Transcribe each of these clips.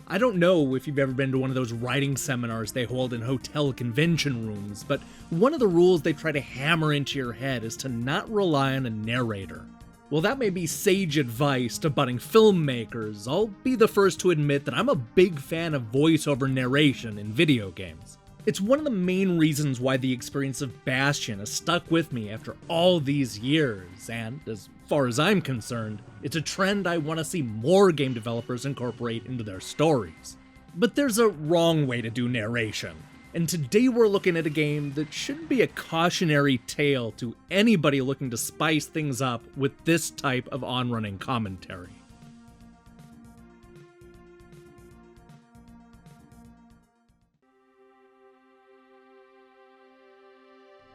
I don't know if you've ever been to one of those writing seminars they hold in hotel convention rooms, but one of the rules they try to hammer into your head is to not rely on a narrator. While that may be sage advice to budding filmmakers, I'll be the first to admit that I'm a big fan of voiceover narration in video games. It's one of the main reasons why the experience of Bastion has stuck with me after all these years, and as far as I'm concerned, it's a trend I want to see more game developers incorporate into their stories. But there's a wrong way to do narration, and today we're looking at a game that should be a cautionary tale to anybody looking to spice things up with this type of on-running commentary.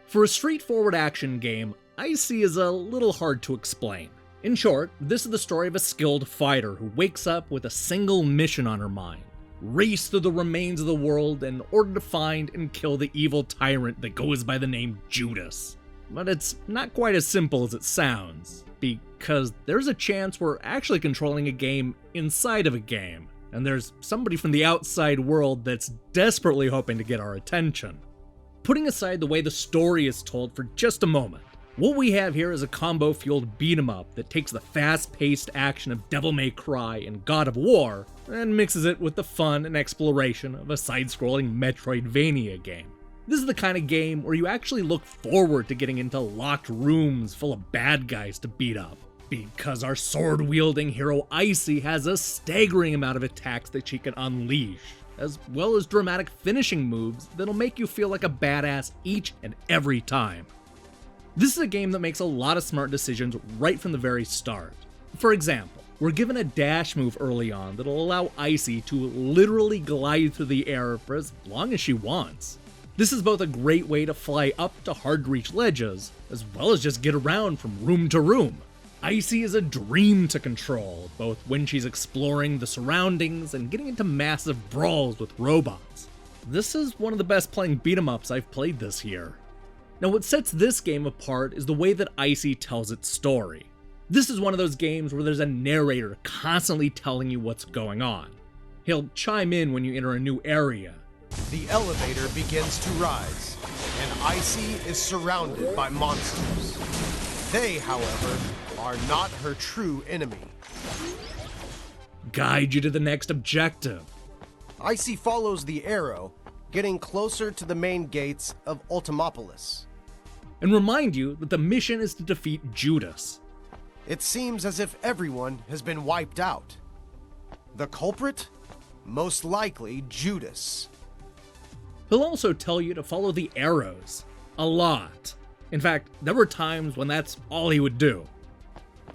For a straightforward action game, Icey is a little hard to explain. In short, this is the story of a skilled fighter who wakes up with a single mission on her mind: race through the remains of the world in order to find and kill the evil tyrant that goes by the name Judas. But it's not quite as simple as it sounds, because there's a chance we're actually controlling a game inside of a game, and there's somebody from the outside world that's desperately hoping to get our attention. Putting aside the way the story is told for just a moment, what we have here is a combo-fueled beat-em-up that takes the fast-paced action of Devil May Cry and God of War and mixes it with the fun and exploration of a side-scrolling Metroidvania game. This is the kind of game where you actually look forward to getting into locked rooms full of bad guys to beat up, because our sword-wielding hero Icey has a staggering amount of attacks that she can unleash, as well as dramatic finishing moves that'll make you feel like a badass each and every time. This is a game that makes a lot of smart decisions right from the very start. For example, we're given a dash move early on that'll allow Icey to literally glide through the air for as long as she wants. This is both a great way to fly up to hard-to-reach ledges, as well as just get around from room to room. Icey is a dream to control, both when she's exploring the surroundings and getting into massive brawls with robots. This is one of the best playing beat-em-ups I've played this year. Now, what sets this game apart is the way that Icey tells its story. This is one of those games where there's a narrator constantly telling you what's going on. He'll chime in when you enter a new area. The elevator begins to rise, and Icey is surrounded by monsters. They, however, are not her true enemy. Guide you to the next objective. Icey follows the arrow, getting closer to the main gates of Ultimopolis. And remind you that the mission is to defeat Judas. It seems as if everyone has been wiped out. The culprit? Most likely Judas. He'll also tell you to follow the arrows. A lot. In fact, there were times when that's all he would do.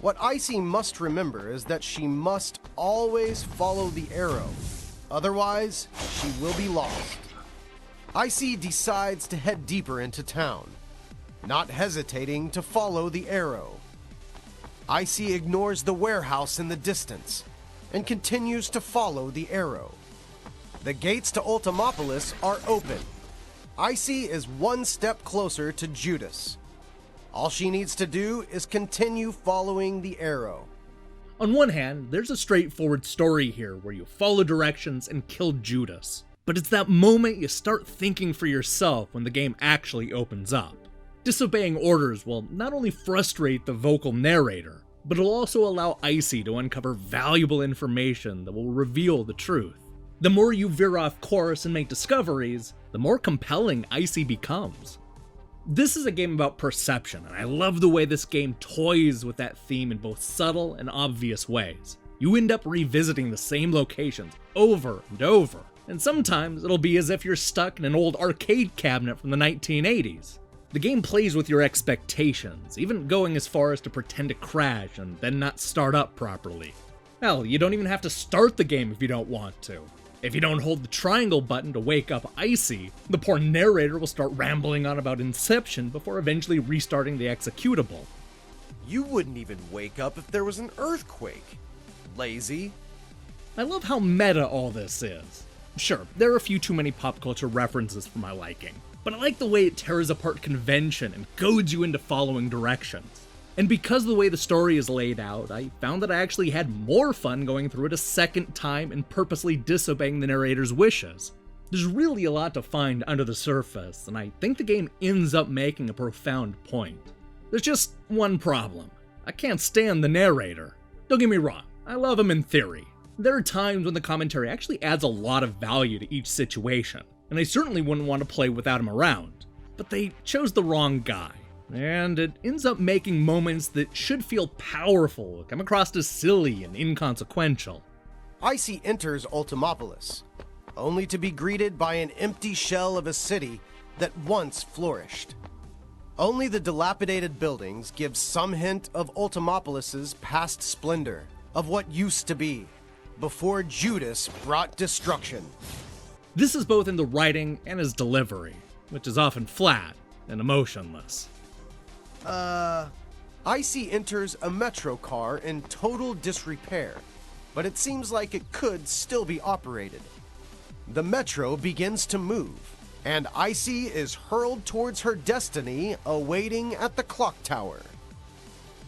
What Icey must remember is that she must always follow the arrow. Otherwise, she will be lost. Icey decides to head deeper into town, not hesitating to follow the arrow. Icey ignores the warehouse in the distance and continues to follow the arrow. The gates to Ultimopolis are open. Icey is one step closer to Judas. All she needs to do is continue following the arrow. On one hand, there's a straightforward story here where you follow directions and kill Judas. But it's that moment you start thinking for yourself when the game actually opens up. Disobeying orders will not only frustrate the vocal narrator, but it'll also allow Icey to uncover valuable information that will reveal the truth. The more you veer off course and make discoveries, the more compelling Icey becomes. This is a game about perception, and I love the way this game toys with that theme in both subtle and obvious ways. You end up revisiting the same locations over and over, and sometimes it'll be as if you're stuck in an old arcade cabinet from the 1980s. The game plays with your expectations, even going as far as to pretend to crash and then not start up properly. Hell, you don't even have to start the game if you don't want to. If you don't hold the triangle button to wake up Icey, the poor narrator will start rambling on about Inception before eventually restarting the executable. You wouldn't even wake up if there was an earthquake. Lazy. I love how meta all this is. Sure, there are a few too many pop culture references for my liking, but I like the way it tears apart convention and goads you into following directions. And because of the way the story is laid out, I found that I actually had more fun going through it a second time and purposely disobeying the narrator's wishes. There's really a lot to find under the surface, and I think the game ends up making a profound point. There's just one problem. I can't stand the narrator. Don't get me wrong, I love him in theory. There are times when the commentary actually adds a lot of value to each situation, and I certainly wouldn't want to play without him around. But they chose the wrong guy, and it ends up making moments that should feel powerful come across as silly and inconsequential. Icey enters Ultimopolis, only to be greeted by an empty shell of a city that once flourished. Only the dilapidated buildings give some hint of Ultimopolis's past splendor, of what used to be, before Judas brought destruction. This is both in the writing and his delivery, which is often flat and emotionless. Icey enters a metro car in total disrepair, but it seems like it could still be operated. The metro begins to move, and Icey is hurled towards her destiny, awaiting at the clock tower.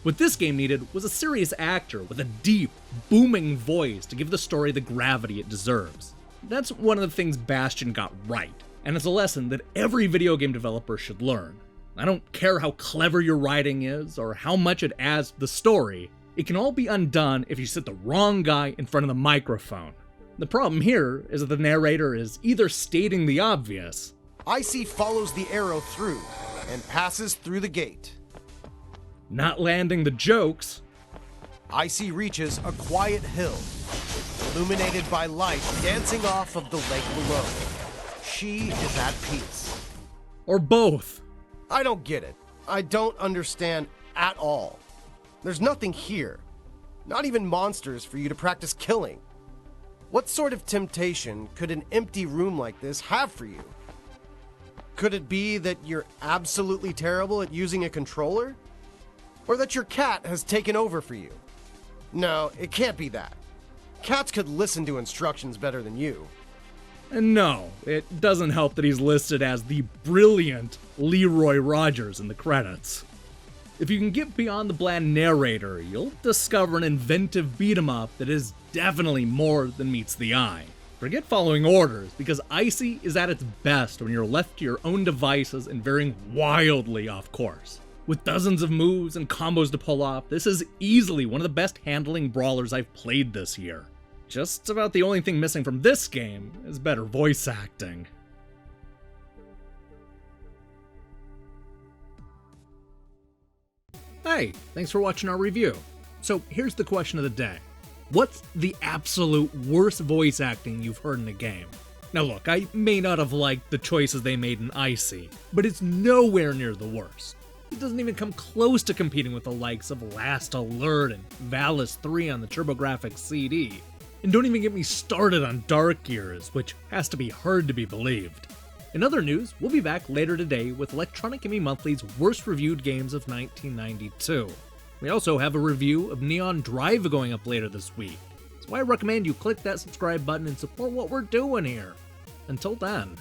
What this game needed was a serious actor with a deep, booming voice to give the story the gravity it deserves. That's one of the things Bastion got right, and it's a lesson that every video game developer should learn. I don't care how clever your writing is or how much it adds to the story, it can all be undone if you sit the wrong guy in front of the microphone. The problem here is that the narrator is either stating the obvious. Icey follows the arrow through and passes through the gate. Not landing the jokes. Icey reaches a quiet hill, illuminated by light dancing off of the lake below. She is at peace. Or both. I don't get it. I don't understand at all. There's nothing here. Not even monsters for you to practice killing. What sort of temptation could an empty room like this have for you? Could it be that you're absolutely terrible at using a controller? Or that your cat has taken over for you? No, it can't be that. Cats could listen to instructions better than you. And no, it doesn't help that he's listed as the brilliant Leroy Rogers in the credits. If you can get beyond the bland narrator, you'll discover an inventive beat-em-up that is definitely more than meets the eye. Forget following orders, because Icey is at its best when you're left to your own devices and veering wildly off course. With dozens of moves and combos to pull off, this is easily one of the best handling brawlers I've played this year. Just about the only thing missing from this game is better voice acting. Hey, thanks for watching our review. So here's the question of the day. What's the absolute worst voice acting you've heard in a game? Now look, I may not have liked the choices they made in Icey, but it's nowhere near the worst. It doesn't even come close to competing with the likes of Last Alert and Valis 3 on the TurboGrafx CD. And don't even get me started on Dark Gears, which has to be hard to be believed. In other news, we'll be back later today with Electronic Gaming Monthly's worst reviewed games of 1992. We also have a review of Neon Drive going up later this week, so I recommend you click that subscribe button and support what we're doing here. Until then.